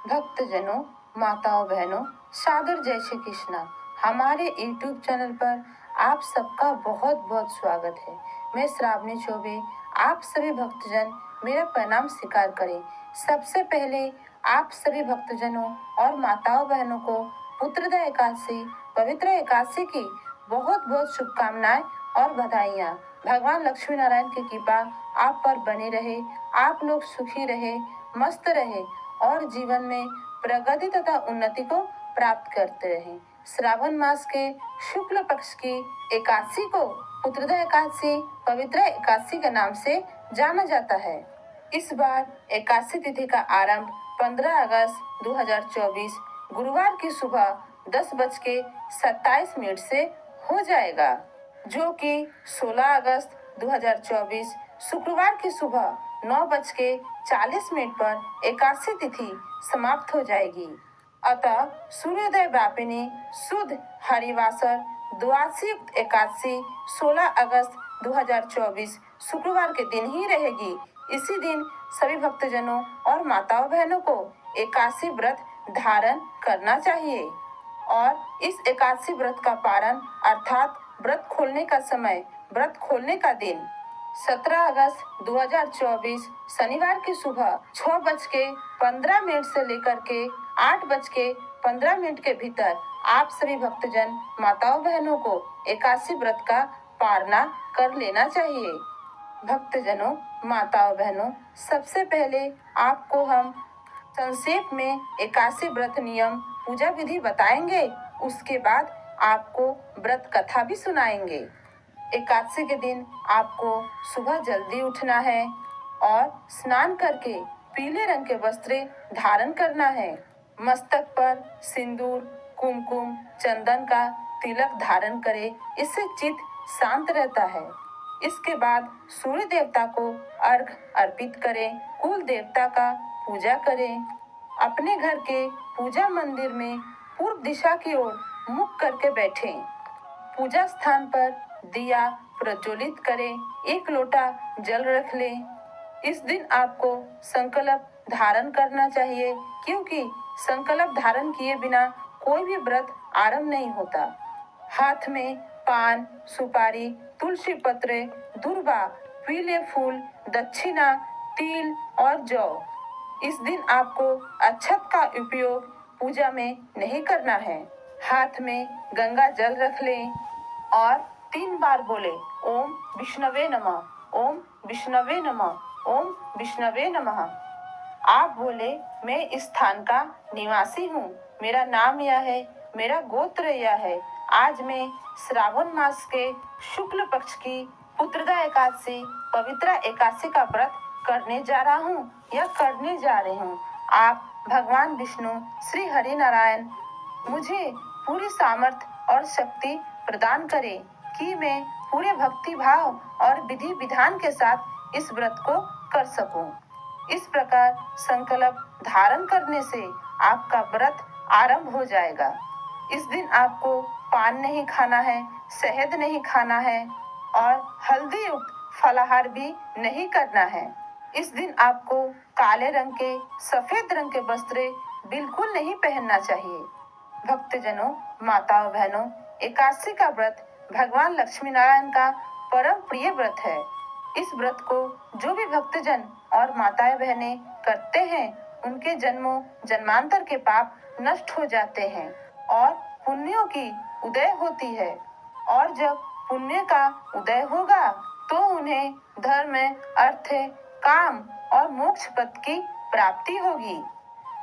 भक्तजनों, माताओं बहनों, सादर जय श्री कृष्णा। हमारे YouTube चैनल पर आप सबका बहुत बहुत स्वागत है। मैं श्रावणी चौबे, आप सभी भक्तजन मेरा प्रणाम स्वीकार करें। सबसे पहले आप सभी भक्तजनों और माताओं बहनों को पुत्रदा एकादशी, पवित्र एकादशी की बहुत बहुत शुभकामनाएं और बधाइयाँ। भगवान लक्ष्मी नारायण की कृपा आप पर बनी रहे, आप लोग सुखी रहे, मस्त रहे और जीवन में प्रगति तथा उन्नति को प्राप्त करते रहें। श्रावण मास के शुक्ल पक्ष की एकादशी को पुत्रदा एकादशी, पवित्र एकादशी के नाम से जाना जाता है। इस बार एकादशी तिथि का आरंभ 15 अगस्त 2024 गुरुवार की सुबह 10:27 से हो जाएगा, जो कि 16 अगस्त 2024 शुक्रवार की सुबह 9:40 पर एकादशी तिथि समाप्त हो जाएगी। अतः सूर्योदय व्यापिनी शुद्ध हरिवासर द्वादशी युक्त एकादशी 16 अगस्त 2024 शुक्रवार के दिन ही रहेगी। इसी दिन सभी भक्तजनों और माताओं बहनों को एकादशी व्रत धारण करना चाहिए और इस एकादशी व्रत का पारण अर्थात व्रत खोलने का समय, व्रत खोलने का दिन 17 अगस्त 2024 शनिवार की सुबह 6:15 से लेकर के 8:15 के भीतर आप सभी भक्तजन माताओं बहनों को एकादशी व्रत का पारना कर लेना चाहिए। भक्तजनों, माताओं बहनों, सबसे पहले आपको हम संक्षेप में एकादशी व्रत नियम, पूजा विधि बताएंगे। उसके बाद आपको व्रत कथा भी सुनाएंगे। एकादशी के दिन आपको सुबह जल्दी उठना है और स्नान करके पीले रंग के वस्त्र धारण करना है। मस्तक पर सिंदूर, कुमकुम, चंदन का तिलक धारण करें, इससे चित्त शांत रहता है। इसके बाद सूर्य देवता को अर्घ अर्पित करें, कुल देवता का पूजा करें। अपने घर के पूजा मंदिर में पूर्व दिशा की ओर मुख करके बैठें। पूजा स्थान पर दिया प्रज्वलित करें, 1 लोटा जल रख लें। इस दिन आपको संकल्प धारण करना चाहिए, क्योंकि संकल्प धारण किए बिना कोई भी व्रत आरंभ नहीं होता। हाथ में पान, सुपारी, तुलसी पत्र, दूर्वा, पीले फूल, दक्षिणा, तिल और जौ। इस दिन आपको अक्षत का उपयोग पूजा में नहीं करना है। हाथ में गंगा जल रख लें और 3 बार बोले, ओम विष्णवे नमः, ओम विष्णवे नमः, ओम विष्णवे नमः। आप बोले, मैं इस स्थान का निवासी हूँ, मेरा नाम यह है, मेरा गोत्र यह है। आज मैं श्रावण मास के शुक्ल पक्ष की पुत्रदा एकादशी, पवित्र एकादशी का व्रत करने जा रहा हूँ या करने जा रही हूँ। आप भगवान विष्णु श्री हरि नारायण मुझे पूरी सामर्थ्य और शक्ति प्रदान करें कि मैं पूरे भक्ति भाव और विधि विधान के साथ इस व्रत को कर सकूं। इस प्रकार संकल्प धारण करने से आपका व्रत आरंभ हो जाएगा। इस दिन आपको पान नहीं खाना है, शहद नहीं खाना है और हल्दी युक्त फलाहार भी नहीं करना है। इस दिन आपको काले रंग के, सफेद रंग के वस्त्र बिल्कुल नहीं पहनना चाहिए। भक्तजनों, माताओं बहनों, एकादशी का व्रत भगवान लक्ष्मी नारायण का परम प्रिय व्रत है। इस व्रत को जो भी भक्तजन और माताएं बहनें करते हैं, उनके जन्मों जन्मांतर के पाप नष्ट हो जाते हैं और पुण्यों की उदय होती है। और जब पुण्य का उदय होगा तो उन्हें धर्म, अर्थ, काम और मोक्ष पद की प्राप्ति होगी।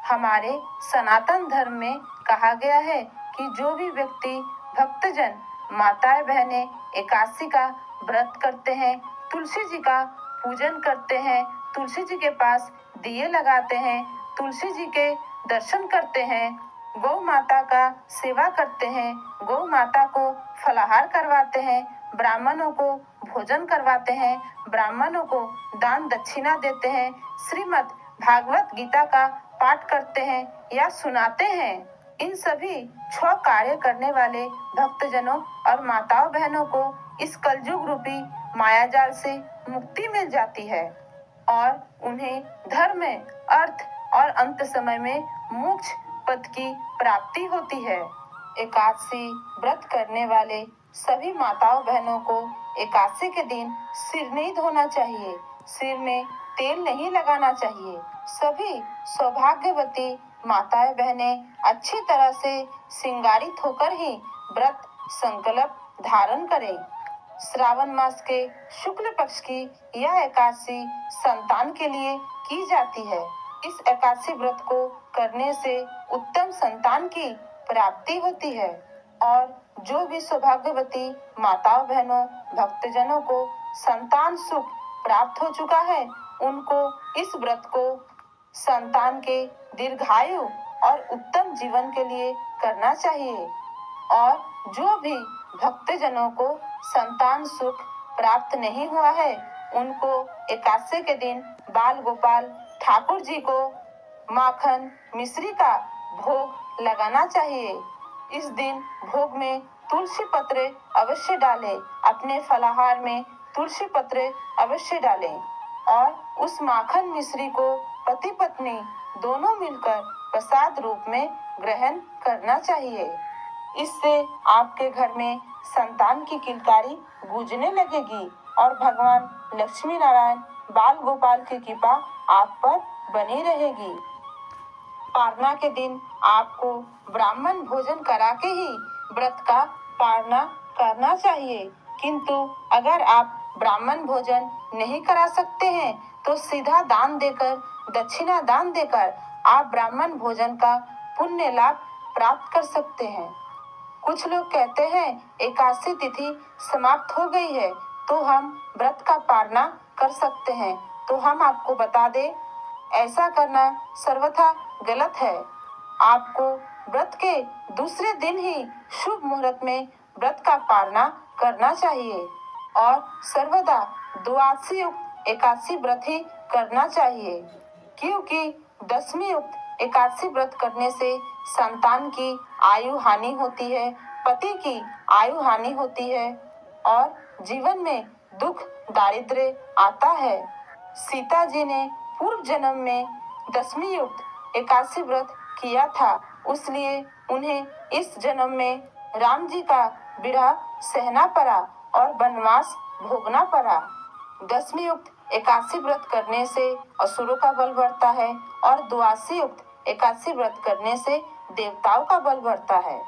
हमारे सनातन धर्म में कहा गया है कि जो भी व्यक्ति भक्तजन माताएं बहनें एकादशी का व्रत करते हैं, तुलसी जी का पूजन करते हैं, तुलसी जी के पास दिए लगाते हैं, तुलसी जी के दर्शन करते हैं, गौ माता का सेवा करते हैं, गौ माता को फलाहार करवाते हैं, ब्राह्मणों को भोजन करवाते हैं, ब्राह्मणों को दान दक्षिणा देते हैं, श्रीमद् भागवत गीता का पाठ करते हैं या सुनाते हैं। इन सभी 6 कार्य करने वाले भक्तजनों और माताओं बहनों को इस कलयुग रूपी मायाजाल से मुक्ति मिल जाती है और उन्हें धर्म, अर्थ, और अंत समय में मोक्ष पद की प्राप्ति होती है। एकादशी व्रत करने वाले सभी माताओं बहनों को एकादशी के दिन सिर नहीं धोना चाहिए, सिर में तेल नहीं लगाना चाहिए। सभी सौभाग्यवती माताएं बहनें अच्छी तरह से श्रृंगारित होकर ही व्रत संकल्प धारण करें। श्रावण मास के शुक्ल पक्ष की यह एकादशी संतान के लिए की जाती है। इस एकादशी व्रत को करने से उत्तम संतान की प्राप्ति होती है और जो भी सौभाग्यवती माताओं बहनों भक्तजनों को संतान सुख प्राप्त हो चुका है, उनको इस व्रत को संतान के दीर्घायु और उत्तम जीवन के लिए करना चाहिए। और जो भी भक्तजनों को संतान सुख प्राप्त नहीं हुआ है, उनको एकादशी के दिन बाल गोपाल ठाकुर जी को माखन मिश्री का भोग लगाना चाहिए। इस दिन भोग में तुलसी पत्र अवश्य डालें, अपने फलाहार में तुलसी पत्र अवश्य डालें और उस माखन मिश्री को पति पत्नी दोनों मिलकर प्रसाद रूप में ग्रहण करना चाहिए। इससे आपके घर में संतान की किलकारी गूंजने लगेगी और भगवान लक्ष्मी नारायण बाल गोपाल की कृपा आप पर बनी रहेगी। पारना के दिन आपको ब्राह्मण भोजन करा के ही व्रत का पारना करना चाहिए, किंतु अगर आप ब्राह्मण भोजन नहीं करा सकते हैं तो सीधा दान देकर, दक्षिणा दान देकर आप ब्राह्मण भोजन का पुण्य लाभ प्राप्त कर सकते हैं। कुछ लोग कहते हैं एकादशी तिथि समाप्त हो गई है तो हम व्रत का पारना कर सकते हैं, तो हम आपको बता दें ऐसा करना सर्वथा गलत है। आपको व्रत के दूसरे दिन ही शुभ मुहूर्त में व्रत का पारना करना चाहिए और सर्वदा द्वादशी युक्त एकादशी व्रत ही करना चाहिए, क्योंकि दशमी युक्त एकादशी व्रत करने से संतान की आयु हानि होती है, पति की आयु हानि होती है और जीवन में दुख दारिद्र्य आता है। सीता जी ने पूर्व जन्म में दशमी युक्त एकादशी व्रत किया था, इसलिए उन्हें इस जन्म में राम जी का विरह सहना पड़ा और वनवास भोगना पड़ा। दशमी युक्त एकादशी व्रत करने से असुरों का बल बढ़ता है और द्वादशी युक्त एकादशी व्रत करने से देवताओं का बल बढ़ता है।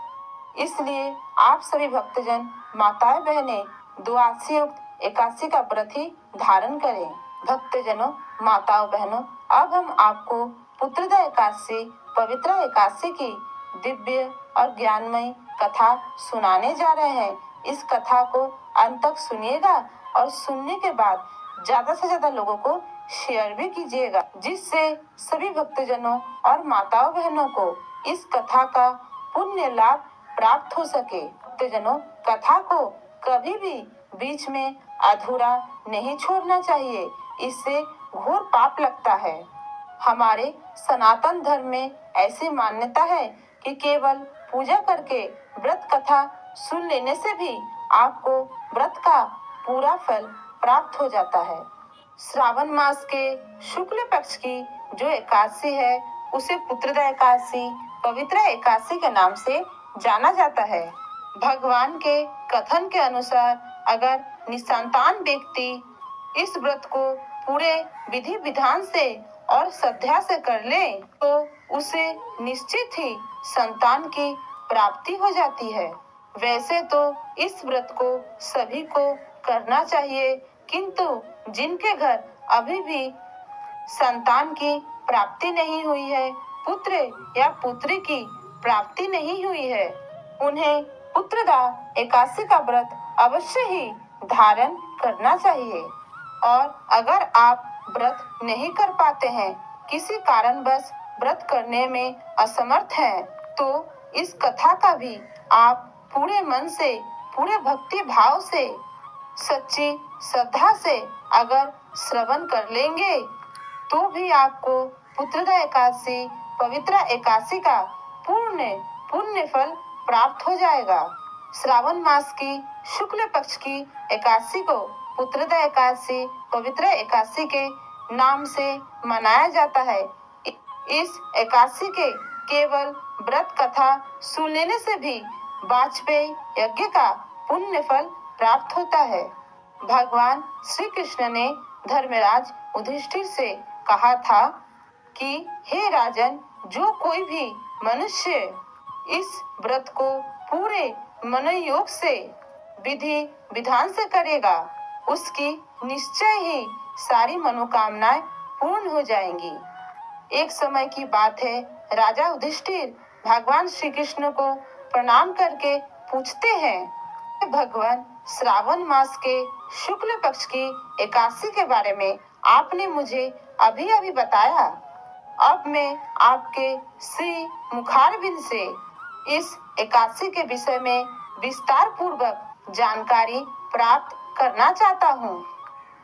इसलिए आप सभी भक्तजन माताएं बहनें द्वादशी युक्त एकादशी का व्रत ही धारण करें। भक्तजनों माताओं बहनों, अब हम आपको पुत्रदा एकादशी पवित्र एकादशी की दिव्य और ज्ञानमयी कथा सुनाने जा रहे हैं। इस कथा को अंत तक सुनिएगा और सुनने के बाद ज्यादा से ज्यादा लोगों को शेयर भी कीजिएगा, जिससे सभी भक्तजनों और माताओं बहनों को इस कथा का पुण्य लाभ प्राप्त हो सके। भक्तजनों, कथा को कभी भी बीच में अधूरा नहीं छोड़ना चाहिए, इससे घोर पाप लगता है। हमारे सनातन धर्म में ऐसी मान्यता है कि केवल पूजा करके व्रत कथा सुन लेने से भी आपको व्रत का पूरा फल प्राप्त हो जाता है। श्रावण मास के शुक्ल पक्ष की जो एकादशी है उसे पुत्रदा एकादशी पवित्र एकादशी के नाम से जाना जाता है। भगवान के कथन के अनुसार अगर निसंतान व्यक्ति इस व्रत को पूरे विधि विधान से और श्रद्धा से कर ले तो उसे निश्चित ही संतान की प्राप्ति हो जाती है। वैसे तो इस व्रत को सभी को करना चाहिए, किंतु जिनके घर अभी भी संतान की प्राप्ति नहीं हुई है, पुत्र या पुत्री की प्राप्ति नहीं हुई है, उन्हें पुत्रदा एकादशी का व्रत अवश्य ही धारण करना चाहिए। और अगर आप व्रत नहीं कर पाते हैं, किसी कारणवश व्रत करने में असमर्थ हैं, तो इस कथा का भी आप पूरे मन से, पूरे भक्ति भाव से, सच्ची श्रद्धा से अगर श्रवण कर लेंगे तो भी आपको पुत्रदा एकादशी पवित्र एकादशी का पूर्ण पुण्य फल प्राप्त हो जाएगा। श्रावण मास की शुक्ल पक्ष की एकादशी को पुत्रदा एकादशी पवित्र एकादशी के नाम से मनाया जाता है। इस एकादशी के केवल व्रत कथा सुन लेने से भी वाजपेयी यज्ञ का पुण्य फल प्राप्त होता है। भगवान श्री कृष्ण ने धर्मराज युधिष्ठिर से कहा था कि हे राजन, जो कोई भी मनुष्य इस व्रत को पूरे मनोयोग से विधि विधान से करेगा, उसकी निश्चय ही सारी मनोकामनाएं पूर्ण हो जाएंगी। एक समय की बात है, राजा युधिष्ठिर भगवान श्री कृष्ण को प्रणाम करके पूछते हैं, भगवान, श्रावण मास के शुक्ल पक्ष की एकादशी के बारे में आपने मुझे अभी अभी बताया। अब मैं आपके श्री मुखारबिंद से इस एकादशी के विषय में विस्तार पूर्वक जानकारी प्राप्त करना चाहता हूँ।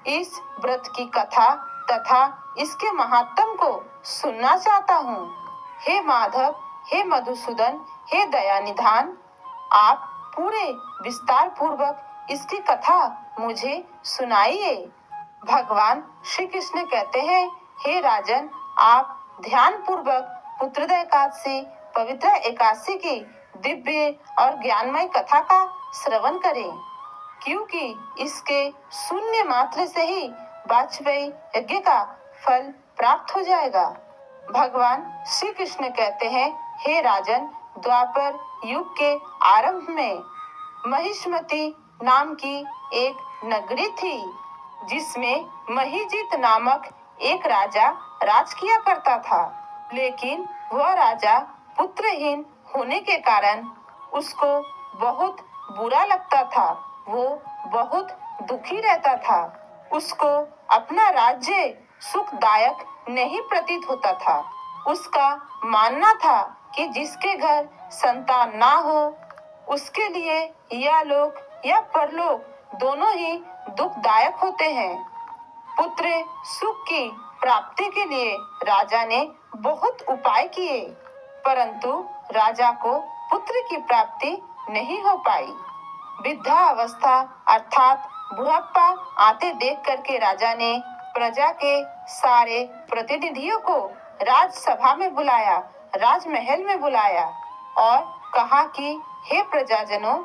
इस व्रत की कथा तथा इसके महात्म को सुनना चाहता हूँ। हे माधव, हे मधुसूदन, हे दयानिधान, आप पूरे विस्तार पूर्वक इसकी कथा मुझे सुनाइए। भगवान श्री कृष्ण कहते हैं, हे राजन, आप ध्यान पूर्वक पुत्रदा एकादशी पवित्र एकादशी की दिव्य और ज्ञानमय कथा का श्रवण करें, क्योंकि इसके शून्य मात्र से ही वाजपेयी यज्ञ का फल प्राप्त हो जाएगा। भगवान श्री कृष्ण कहते हैं, हे राजन, द्वापर युग के आरंभ में महिष्मति नाम की एक नगरी थी, जिसमें महिजीत नामक एक राजा राज किया करता था। लेकिन वह राजा पुत्रहीन होने के कारण उसको बहुत बुरा लगता था। वो बहुत दुखी रहता था। उसको अपना राज्य सुखदायक नहीं प्रतीत होता था। उसका मानना था कि जिसके घर संतान ना हो, उसके लिए यह लोक या परलोक दोनों ही दुखदायक होते हैं। पुत्र सुख की प्राप्ति के लिए राजा ने बहुत उपाय किए, परंतु राजा को पुत्र की प्राप्ति नहीं हो पाई। वृद्धा अवस्था अर्थात बुढ़ापा आते देख करके राजा ने प्रजा के सारे प्रतिनिधियों को राजसभा में बुलाया, राजमहल में बुलाया और कहा कि हे प्रजाजनों,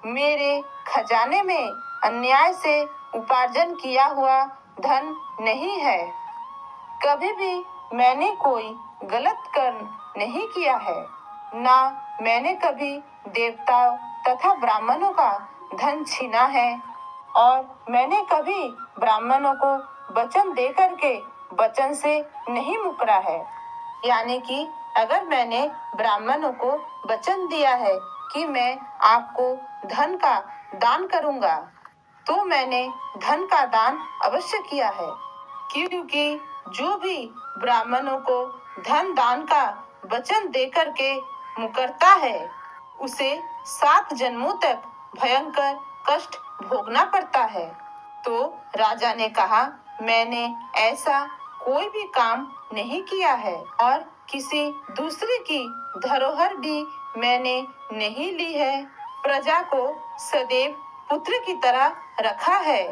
मेरे खजाने में अन्याय से उपार्जन किया हुआ धन नहीं है। कभी भी मैंने कोई गलत कर्म नहीं किया है, ना मैंने कभी देवताओं तथा ब्राह्मणों का धन छीना है, और मैंने कभी ब्राह्मणों को वचन दे करके वचन से नहीं मुकरा है। यानी कि अगर मैंने ब्राह्मणों को वचन दिया है कि मैं आपको धन का दान करूंगा, तो मैंने धन का दान अवश्य किया है, क्योंकि जो भी ब्राह्मणों को धन दान का वचन देकर के मुकरता है, उसे 7 जन्मों तक भयंकर कष्ट भोगना पड़ता है। तो राजा ने कहा, मैंने ऐसा कोई भी काम नहीं किया है और किसी दूसरे की धरोहर भी मैंने नहीं ली है। प्रजा को सदैव पुत्र की तरह रखा है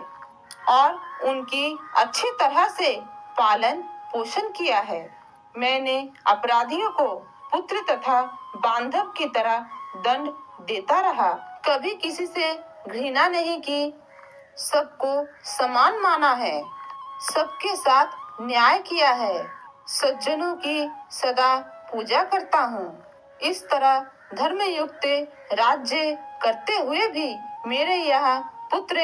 और उनकी अच्छी तरह से पालन पोषण किया है। मैंने अपराधियों को पुत्र तथा बांधव की तरह दंड देता रहा, कभी किसी से घृणा नहीं की, सबको समान माना है, सबके साथ न्याय किया है, सज्जनों की सदा पूजा करता हूँ। इस तरह धर्मयुक्त राज्य करते हुए भी मेरे यहाँ पुत्र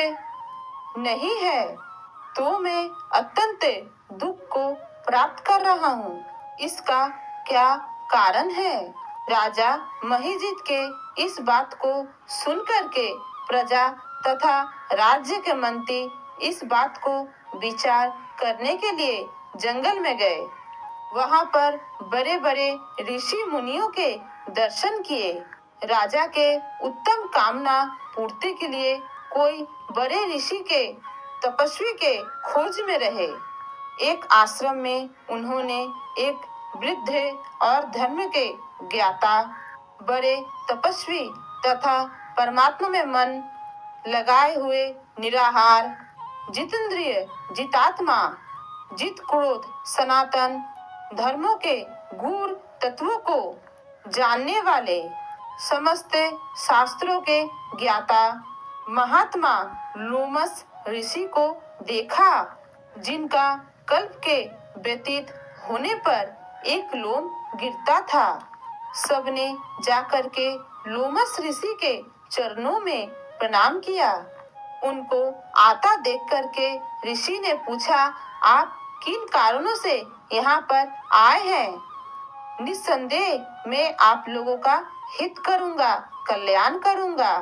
नहीं है, तो मैं अत्यंत दुख को प्राप्त कर रहा हूँ। इसका क्या कारण है? राजा महिजीत के इस बात को सुन करके प्रजा तथा राज्य के मंत्री इस बात को विचार करने के लिए जंगल में गए। वहां पर बड़े बड़े ऋषि मुनियों के दर्शन किए। राजा के उत्तम कामना पूर्ति के लिए कोई बड़े ऋषि के तपस्वी के खोज में रहे। एक आश्रम में उन्होंने एक वृद्ध और धर्म के ज्ञाता, बड़े तपस्वी तथा परमात्मा में मन लगाए हुए निराहार, जितेंद्रिय, जितात्मा, जित क्रोध, सनातन धर्मों के गूढ़ तत्वों को जानने वाले, समस्त शास्त्रों के ज्ञाता महात्मा लोमस ऋषि को देखा, जिनका कल्प के व्यतीत होने पर एक लोम गिरता था। सबने जाकर के लोमस ऋषि के चरणों में प्रणाम किया। उनको आता देख करके ऋषि ने पूछा, आप किन कारणों से यहाँ पर आए हैं? निस्संदेह मैं आप लोगों का हित करूंगा, कल्याण करूंगा।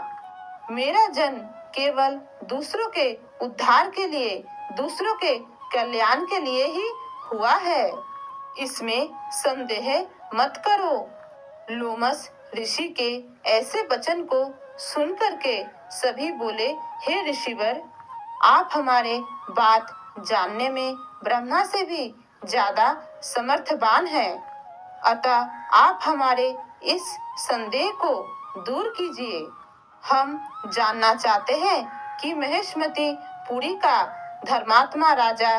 मेरा जन्म केवल दूसरों के उद्धार के लिए, दूसरों के कल्याण के लिए ही हुआ है, इसमें संदेह मत करो। लोमस ऋषि के ऐसे वचन को सुन करके सभी बोले, हे ऋषिवर, आप हमारे बात जानने में ब्रह्मा से भी ज्यादा समर्थवान हैं। अतः आप हमारे इस संदेह को दूर कीजिए। हम जानना चाहते हैं कि महेशमती पुरी का धर्मात्मा राजा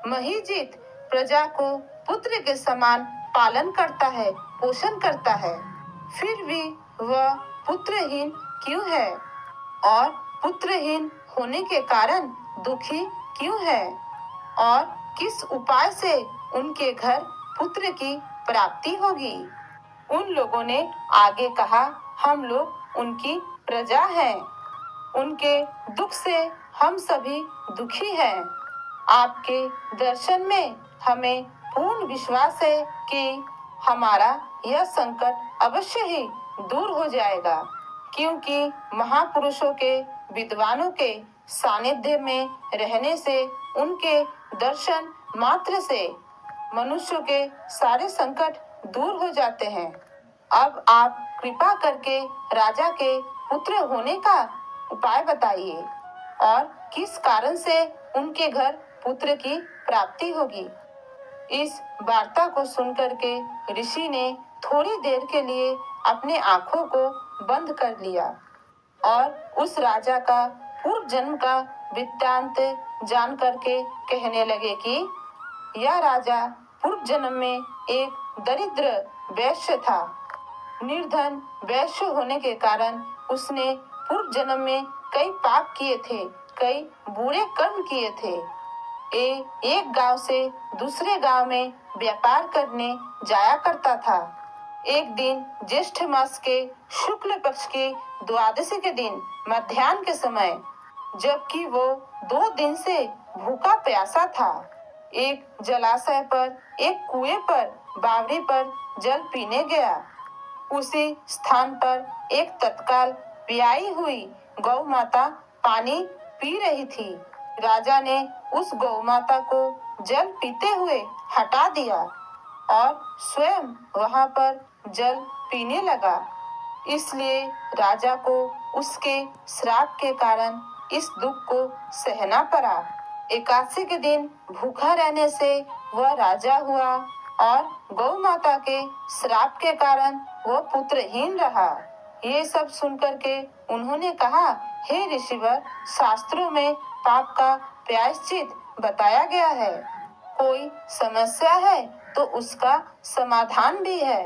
महीजित प्रजा को पुत्र के समान पालन करता है, पोषण करता है, फिर भी वह पुत्रहीन क्यों है? और पुत्रहीन होने के कारण दुखी क्यों है? और किस उपाय से उनके घर पुत्र की प्राप्ति होगी? उन लोगों ने आगे कहा, हम लोग उनकी प्रजा हैं। उनके दुख से हम सभी दुखी हैं। आपके दर्शन में हमें पूर्ण विश्वास है कि हमारा यह संकट अवश्य ही दूर हो जाएगा, क्योंकि महापुरुषों के, विद्वानों के सानिध्य में रहने से, उनके दर्शन मात्र से मनुष्यों के सारे संकट दूर हो जाते हैं। अब आप कृपा करके राजा के पुत्र होने का उपाय बताइए और किस कारण से उनके घर पुत्र की प्राप्ति होगी। इस वार्ता को सुनकर के ऋषि ने थोड़ी देर के लिए अपने आंखों को बंद कर लिया और उस राजा का पूर्व जन्म का वृत्तांत जान करके कहने लगे कि यह राजा पूर्व जन्म में एक दरिद्र वैश्य था। निर्धन वैश्य होने के कारण उसने पूर्व जन्म में कई पाप किए थे, कई बुरे कर्म किए थे। एक गांव से दूसरे गांव में व्यापार करने जाया करता था। एक दिन ज्येष्ठ मास के शुक्ल पक्ष के द्वादशी के दिन मध्याह्न के समय, जबकि वो 2 दिन से भूखा प्यासा था, एक जलाशय पर, एक कुएं पर, बावड़ी पर जल पीने गया। उसी स्थान पर एक तत्काल ब्याई हुई गौ माता पानी पी रही थी। राजा ने उस गौ माता को जल पीते हुए हटा दिया और स्वयं वहां पर जल पीने लगा। इसलिए राजा को उसके श्राप के कारण इस दुख को सहना पड़ा। एकादशी के दिन भूखा रहने से वह राजा हुआ और गौ माता के श्राप के कारण वह पुत्रहीन रहा। ये सब सुनकर के उन्होंने कहा, हे ऋषिवर, शास्त्रों में पाप का प्रायश्चित बताया गया है। कोई समस्या है तो उसका समाधान भी है,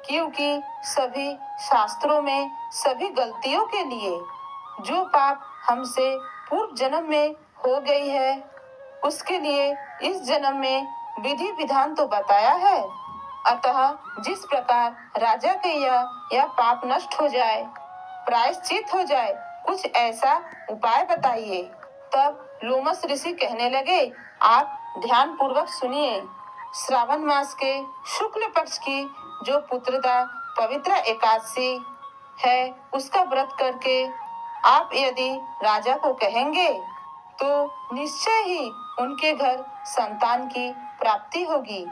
क्योंकि सभी शास्त्रों में सभी गलतियों के लिए जो पाप हमसे पूर्व जन्म में हो गई है, उसके लिए इस जन्म में विधि विधान तो बताया है। अतः जिस प्रकार राजा के यह पाप नष्ट हो जाए, प्रायश्चित हो जाए, कुछ ऐसा उपाय बताइए। तब लोमस ऋषि कहने लगे, आप ध्यान पूर्वक सुनिए। श्रावण मास के शुक्ल पक्ष की जो पुत्रदा पवित्र एकादशी है, उसका व्रत करके आप यदि राजा को कहेंगे तो निश्चय ही उनके घर संतान की प्राप्ति होगी।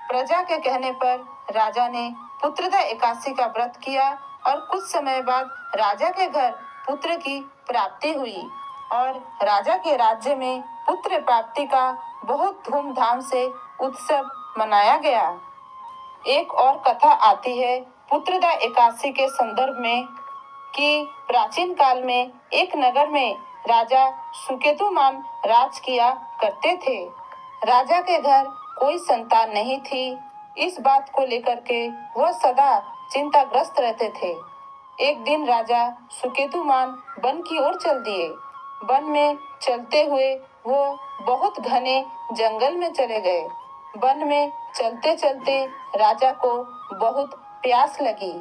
प्रजा के कहने पर राजा ने पुत्रदा एकादशी का व्रत किया और कुछ समय बाद राजा के घर पुत्र की प्राप्ति हुई और राजा के राज्य में पुत्र प्राप्ति का बहुत धूमधाम से उत्सव मनाया गया। एक और कथा आती है पुत्रदा एकादशी के संदर्भ में कि प्राचीन काल में एक नगर में राजा सुकेतुमान राज किया करते थे। राजा के घर कोई संतान नहीं थी। इस बात को लेकर के वह सदा चिंताग्रस्त रहते थे। एक दिन राजा सुकेतुमान वन की ओर चल दिए। वन में चलते हुए वो बहुत घने जंगल में चले गए। वन में चलते चलते राजा को बहुत प्यास लगी।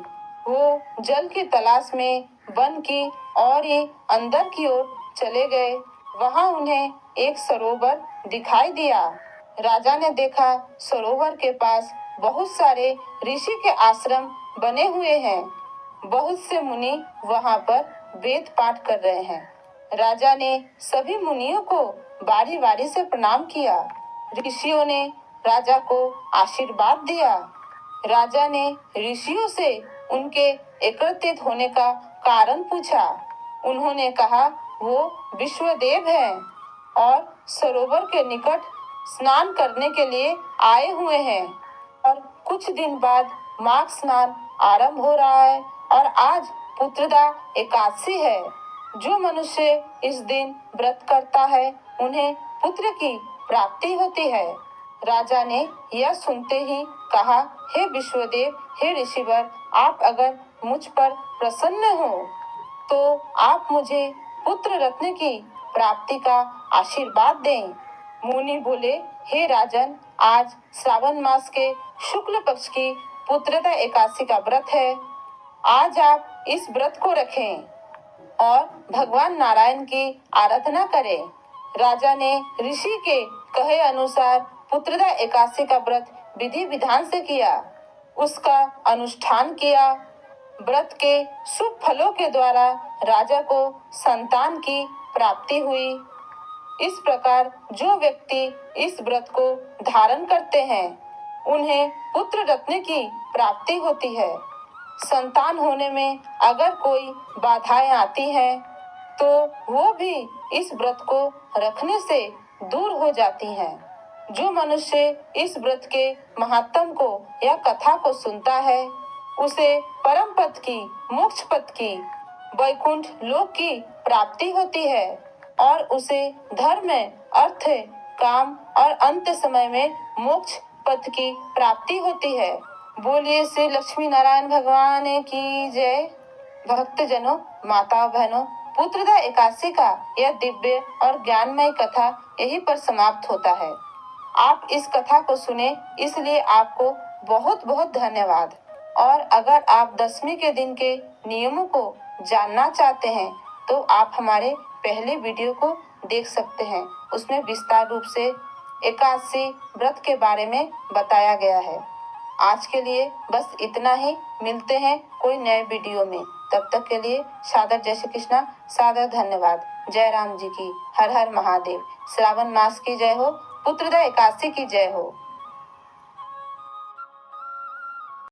वो जल की तलाश में वन की और ही अंदर की ओर चले गए। वहां उन्हें एक सरोवर दिखाई दिया। राजा ने देखा सरोवर के पास बहुत सारे ऋषि के आश्रम बने हुए हैं। बहुत से मुनि वहां पर वेद पाठ कर रहे हैं। राजा ने सभी मुनियों को बारी बारी से प्रणाम किया। ऋषियों ने राजा को आशीर्वाद दिया। राजा ने ऋषियों से उनके एकत्रित होने का कारण पूछा। उन्होंने कहा वो विश्वदेव हैं और सरोवर के निकट स्नान करने के लिए आए हुए हैं और कुछ दिन बाद माघ स्नान आरंभ हो रहा है और आज पुत्रदा एकादशी है। जो मनुष्य इस दिन व्रत करता है उन्हें पुत्र की प्राप्ति होती है। राजा ने यह सुनते ही कहा, हे विश्वदेव, हे ऋषिवर, आप अगर मुझ पर प्रसन्न हो तो आप मुझे पुत्र रत्न की प्राप्ति का आशीर्वाद दें। मुनि बोले, हे राजन, आज श्रावण मास के शुक्ल पक्ष की पुत्रदा एकादशी का व्रत है। आज आप इस व्रत को रखें और भगवान नारायण की आराधना करें। राजा ने ऋषि के कहे अनुसार पुत्रदा एकादशी का व्रत विधि विधान से किया। उसका अनुष्ठान किया। व्रत के शुभ फलों के द्वारा राजा को संतान की प्राप्ति हुई। इस प्रकार जो व्यक्ति इस व्रत को धारण करते हैं उन्हें पुत्र रत्न की प्राप्ति होती है। संतान होने में अगर कोई बाधाएं आती हैं तो वो भी इस व्रत को रखने से दूर हो जाती हैं। जो मनुष्य इस व्रत के महात्म को या कथा को सुनता है उसे परम पद की, मोक्ष पद की, वैकुंठ लोक की प्राप्ति होती है और उसे धर्म, अर्थ, काम और अंत समय में मोक्ष पद की प्राप्ति होती है। बोलिए श्री लक्ष्मी नारायण भगवान की जय। भक्तजनों, माता बहनों, पुत्रदा एकादशी का यह दिव्य और ज्ञानमय कथा यहीं पर समाप्त होता है। आप इस कथा को सुने इसलिए आपको बहुत बहुत धन्यवाद। और अगर आप दशमी के दिन के नियमों को जानना चाहते हैं तो आप हमारे पहले वीडियो को देख सकते हैं। उसमें विस्तार रूप से एकादशी व्रत के बारे में बताया गया है। आज के लिए बस इतना ही। मिलते हैं कोई नए वीडियो में। तब तक के लिए सादर जय श्री कृष्णा, सादर धन्यवाद। जय राम जी की, हर हर महादेव। श्रावण मास की जय हो, पुत्रदा एकादशी की जय हो।